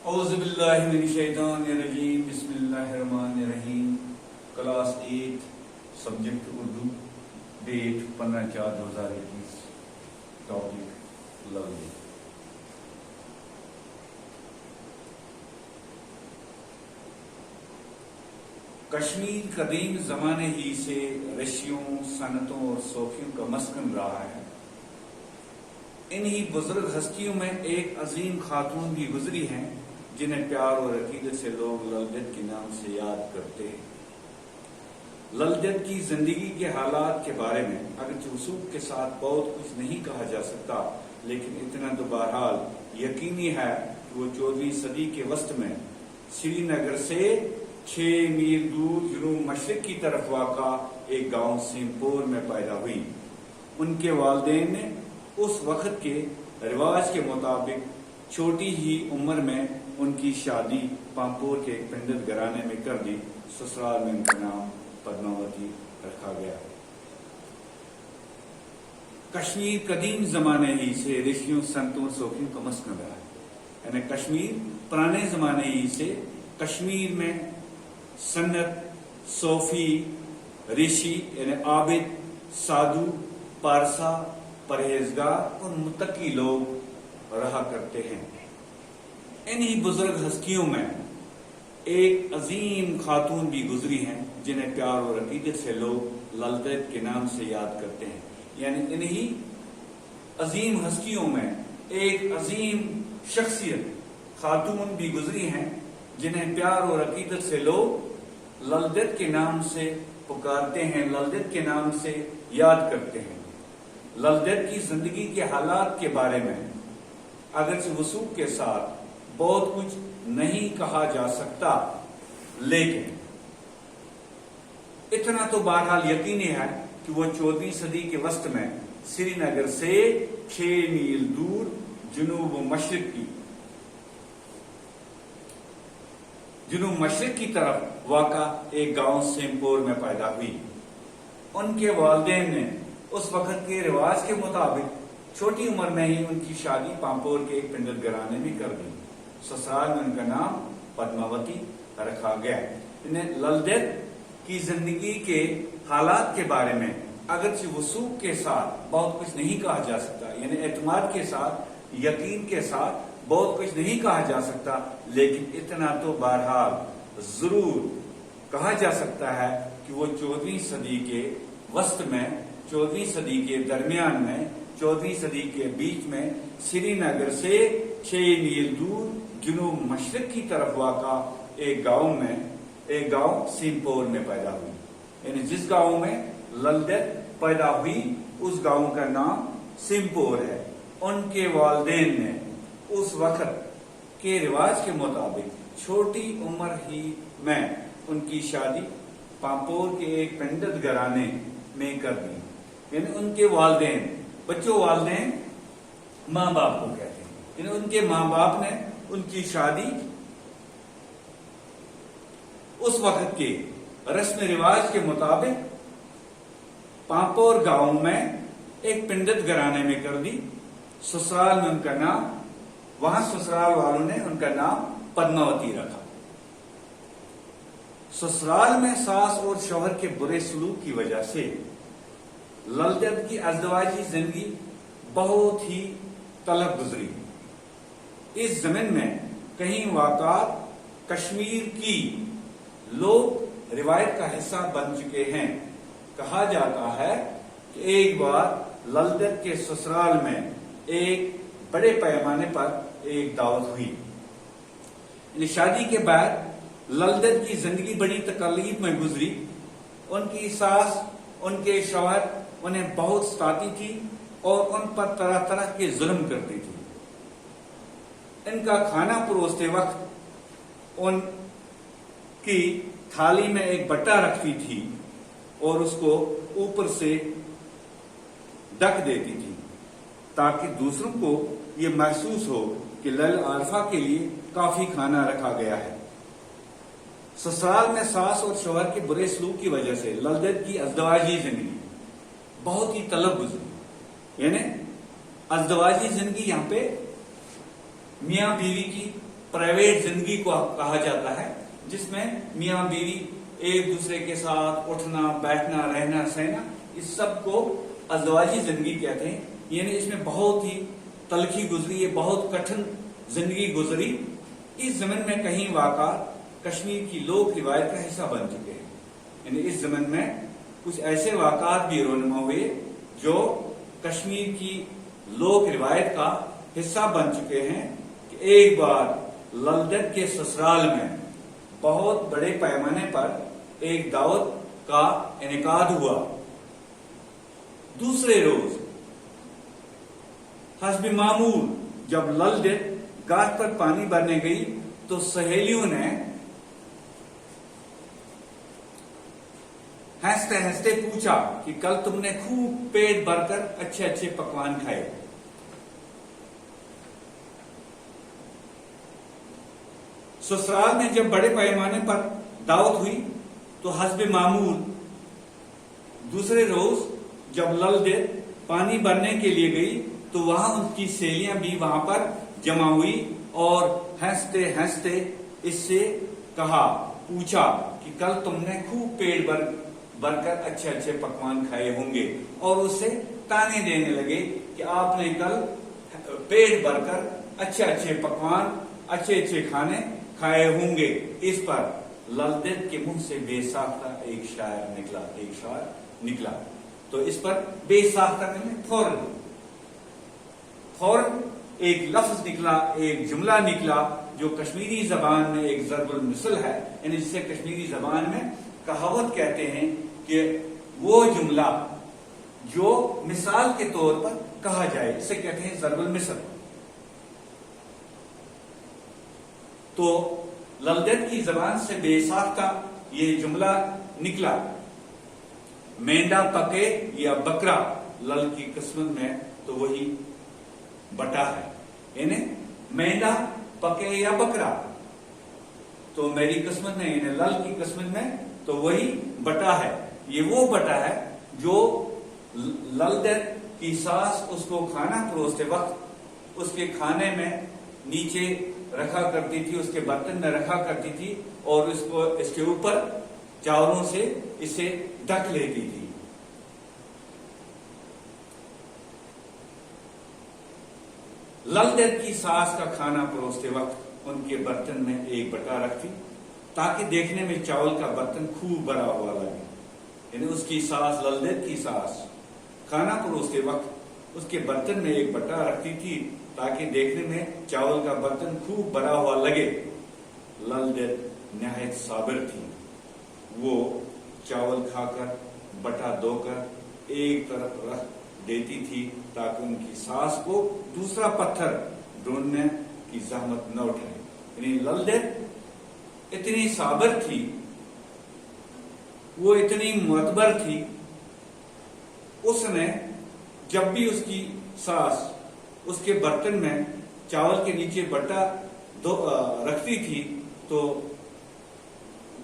اعوذ باللہ من الشیطان الرجیم بسم اللہ الرحمن الرحیم class 8 subject Urdu date 15/4/2021 topic لفظ کشمیر قدیم زمانے ہی سے رشیوں صنعتوں اور صوفیوں کا مسکن رہا ہے۔ انہی بزرگ ہستیوں میں ایک عظیم خاتون بھی گزری ہیں جنہیں پیار اور عقیدت سے لوگ لل دت کے نام سے یاد کرتے ہیں۔ لل دت کی زندگی کے حالات کے بارے میں اگرچہ وثوق کے ساتھ بہت کچھ نہیں کہا جا سکتا، لیکن اتنا تو بہرحال یقینی ہے کہ وہ 14ویں صدی کے وسط میں سری نگر سے 6 میل دور جنوب مشرق کی طرف واقع ایک گاؤں سیمپور میں پیدا ہوئی۔ ان کے والدین نے اس وقت کے رواج کے مطابق چھوٹی ہی عمر میں ان کی شادی پامپور کے ایک پنڈت گھرانے میں کر دی۔ سسرال میں ان کا نام پدماوتی رکھا گیا۔ کشمیر قدیم زمانے ہی سے رشیوں صنعتوں اور صوفیوں کا مسکن رہا ہے، یعنی کشمیر پرانے زمانے ہی سے کشمیر میں صنعت، صوفی، رشی یعنی عابد، سادھو، پارسا، پرہیزگار اور متقی لوگ رہا کرتے ہیں۔ انہی بزرگ ہستیوں میں ایک عظیم خاتون بھی گزری ہیں جنہیں پیار اور عقیدت سے لوگ لل دت کے نام سے یاد کرتے ہیں۔ یعنی انہی عظیم ہستیوں میں ایک عظیم شخصیت خاتون بھی گزری ہیں جنہیں پیار اور عقیدت سے لوگ لل دت کے نام سے پکارتے ہیں، لل دت کے نام سے یاد کرتے ہیں۔ لل دت کی زندگی کے حالات کے بارے میں اگرچہ وثوق کے ساتھ بہت کچھ نہیں کہا جا سکتا، لیکن اتنا تو بہرحال یقینی ہے کہ وہ 14ویں صدی کے وسط میں سری نگر سے 6 میل دور جنوب مشرق کی طرف واقع ایک گاؤں سیمپور میں پیدا ہوئی۔ ان کے والدین نے اس وقت کے رواج کے مطابق چھوٹی عمر میں ہی ان کی شادی پامپور کے ایک پنڈت گھرانے میں کر دی۔ سسرال میں ان کا نام پدماوتی رکھا گیا۔ انہیں لل دت کی زندگی کے حالات کے بارے میں اگرچہ وثوق کے ساتھ بہت کچھ نہیں کہا جا سکتا، یعنی اعتماد کے ساتھ، یقین کے ساتھ بہت کچھ نہیں کہا جا سکتا، لیکن اتنا تو بہرحال ضرور کہا جا سکتا ہے کہ وہ 14ویں صدی کے وسط میں، 14ویں صدی کے درمیان میں، 14ویں صدی کے بیچ میں سری نگر سے 6 میل دور جنوب مشرق کی طرف واقع ایک گاؤں سیمپور میں پیدا ہوئی۔ یعنی جس گاؤں میں لل دت پیدا ہوئی اس گاؤں کا نام سیمپور ہے۔ ان کے والدین نے اس وقت کے رواج کے مطابق چھوٹی عمر ہی میں ان کی شادی پامپور کے ایک پنڈت گھرانے میں کر دی۔ یعنی ان کے والدین، والدین ماں باپ کو کہتے ہیں، یعنی ان کے ماں باپ نے ان کی شادی اس وقت کے رسم رواج کے مطابق پامپور گاؤں میں ایک پنڈت گھرانے میں کر دی۔ سسرال میں ان کا نام، وہاں سسرال والوں نے ان کا نام پدماوتی رکھا۔ سسرال میں ساس اور شوہر کے برے سلوک کی وجہ سے لل دت کی ازدواجی زندگی بہت ہی طلب گزری۔ اس زمین میں کئی واقعات کشمیر کی لوک روایت کا حصہ بن چکے ہیں۔ کہا جاتا ہے کہ ایک بار لل دت کے سسرال میں ایک بڑے پیمانے پر ایک دعوت ہوئی۔ یعنی شادی کے بعد لل دت کی زندگی بڑی تکلیف میں گزری۔ ان کی ساس، ان کے شوہر انہیں بہت ستاتی تھی اور ان پر طرح طرح کے ظلم کرتی تھی۔ ان کا کھانا پروستے وقت ان کی تھالی میں ایک بٹا رکھتی تھی اور اس کو اوپر سے ڈھک دیتی تھی تاکہ دوسروں کو یہ محسوس ہو کہ لل عارفہ کے لیے کافی کھانا رکھا گیا ہے۔ سسرال میں ساس اور شوہر کے برے سلوک کی وجہ سے لل دت کی ازدواجی زندگی بہت ہی طلب گزری۔ یعنی ازدواجی زندگی یہاں پہ میاں بیوی کی پرائیویٹ زندگی کو کہا جاتا ہے، جس میں میاں بیوی ایک دوسرے کے ساتھ اٹھنا بیٹھنا رہنا سہنا، اس سب کو ازدواجی زندگی کہتے ہیں. یعنی اس میں بہت ہی تلخی گزری ہے، بہت کٹھن زندگی گزری. اس زمن میں کہیں واقعات کشمیر کی لوک روایت کا حصہ بن چکے ہیں. یعنی اس زمن میں کچھ ایسے واقعات بھی رونما ہوئے جو کشمیر کی لوک روایت کا حصہ بن چکے ہیں کہ ایک بار لل دید کے سسرال میں بہت بڑے پیمانے پر ایک دعوت کا انعقاد ہوا. دوسرے روز حسب معمول جب لل دید گھاٹ پر پانی بھرنے گئی تو سہیلیوں نے ہنستے ہنستے پوچھا کہ کل تم نے خوب پیٹ بھر کر اچھے اچھے پکوان کھائے. سسرال میں جب بڑے پیمانے پر دعوت ہوئی تو حسب معمول دوسرے روز جب لل دید پانی بھرنے کے لیے گئی تو وہاں ان کی سہیلیاں بھی وہاں پر جمع ہوئی اور ہنستے ہنستے اس سے پوچھا کہ کل تم نے خوب پیٹ بھر کر اچھے اچھے پکوان کھائے ہوں گے، اور اس سے تانے دینے لگے کہ آپ نے کل پیٹ بھر کر اچھے اچھے پکوان اچھے اچھے کھانے کھائے ہوں گے. اس پر لل دید کے منہ سے بے ساختہ ایک شعر نکلا. تو اس پر بے ساختہ فوراً ایک لفظ نکلا، ایک جملہ نکلا جو کشمیری زبان میں ایک ضرب المثل ہے. یعنی جسے کشمیری زبان میں کہاوت کہتے ہیں کہ وہ جملہ جو مثال کے طور پر کہا جائے اسے کہتے ہیں ضرب المثل. تو لل دید کی زبان سے بے ساختہ یہ جملہ نکلا، مینڈا پکے یا بکرا. لل کی قسمت میں تو وہی بٹا ہے، یعنی مینڈا پکے یا بکرا. تو میری قسمت میں یعنی لل کی قسمت میں تو وہی بٹا ہے. یہ وہ بٹا ہے جو لل دید کی ساس اس کو کھانا پروستے وقت اس کے کھانے میں نیچے رکھا کرتی تھی، اس کے برتن میں رکھا کرتی تھی اور اس کے اوپر چاولوں سے اسے ڈھک لیتی تھی. لل دید کی ساس کا کھانا پروستے وقت ان کے برتن میں ایک بٹا رکھتی تاکہ دیکھنے میں چاول کا برتن خوب بھرا ہوا لگے. یعنی اس کی ساس، لل دید کی ساس، کھانا پروستے وقت اس کے برتن میں ایک بٹا رکھتی تھی تاکہ دیکھنے میں چاول کا برتن خوب بھرا ہوا لگے. لل دید نہایت صابر تھی. وہ چاول کھا کر بٹا دھو کر ایک طرف رکھ دیتی تھی تاکہ ان کی ساس کو دوسرا پتھر ڈھونڈنے کی زحمت نہ اٹھائے. یعنی لل دید اتنی صابر تھی، وہ اتنی معتبر تھی. اس نے جب بھی اس کی ساس اس کے برتن میں چاول کے نیچے بٹا رکھتی تھی تو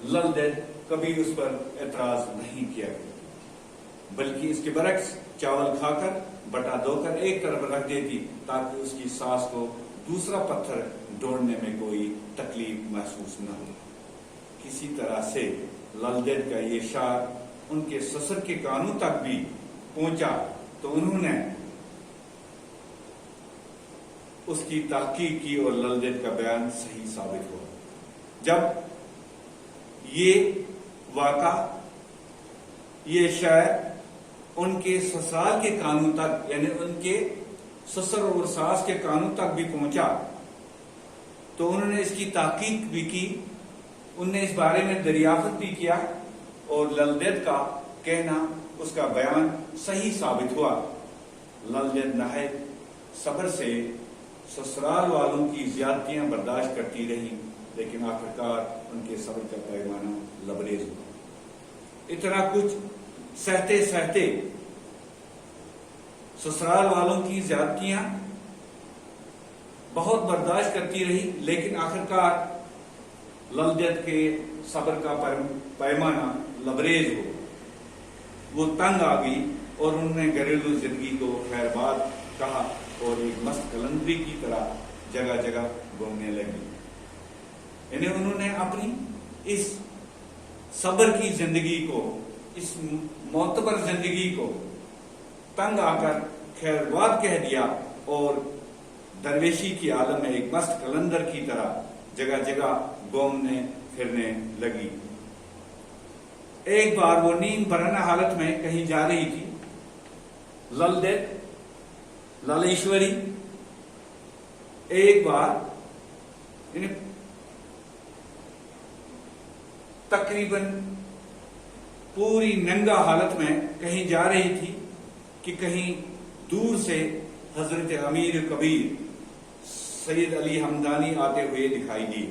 لل دید کبھی اس پر اعتراض نہیں کیا کرتی، بلکہ اس کے برعکس چاول کھا کر بٹا دھو کر ایک طرف رکھ دیتی تاکہ اس کی ساس کو دوسرا پتھر ڈھونڈنے میں کوئی تکلیف محسوس نہ ہو. کسی طرح سے لل دید کا یہ شعر ان کے سسر کے کانوں تک بھی پہنچا تو انہوں نے اس کی تحقیق کی اور لل دید کا بیان صحیح ثابت ہوا. جب یہ واقعہ، یہ شعر ان کے سسرال کے کانوں تک، یعنی ان کے سسر اور ساس کے کانوں تک بھی پہنچا تو انہوں نے اس کی تحقیق بھی کی، انہوں نے اس بارے میں دریافت بھی کیا اور لل دید کا کہنا، اس کا بیان صحیح ثابت ہوا. لل دید نہایت صبر سے سسرال والوں کی زیادتیاں برداشت کرتی رہی، لیکن آخرکار ان کے صبر کا پیمانہ لبریز ہوا. اتنا کچھ سہتے سہتے سسرال والوں کی زیادتیاں بہت برداشت کرتی رہی، لیکن آخرکار لل دید کے صبر کا پیمانہ لبریز ہو. وہ تنگ آ گئی اور انہوں نے گھریلو زندگی کو خیر باد کہا اور ایک مست کلندری کی طرح جگہ جگہ گھومنے لگی. یعنی انہوں نے اپنی اس صبر کی زندگی کو، اس معتبر زندگی کو تنگ آ کر خیرواد کہہ دیا اور درویشی کی عالم میں ایک مست قلندر کی طرح جگہ جگہ گھومنے پھرنے لگی۔ ایک بار وہ نیند برہنہ حالت میں کہیں جا رہی تھی، للیشوری ایک بار یعنی تقریباً پوری ننگا حالت میں کہیں جا رہی تھی کہ کہیں دور سے حضرت امیر کبیر سید علی ہمدانی آتے ہوئے دکھائی دی۔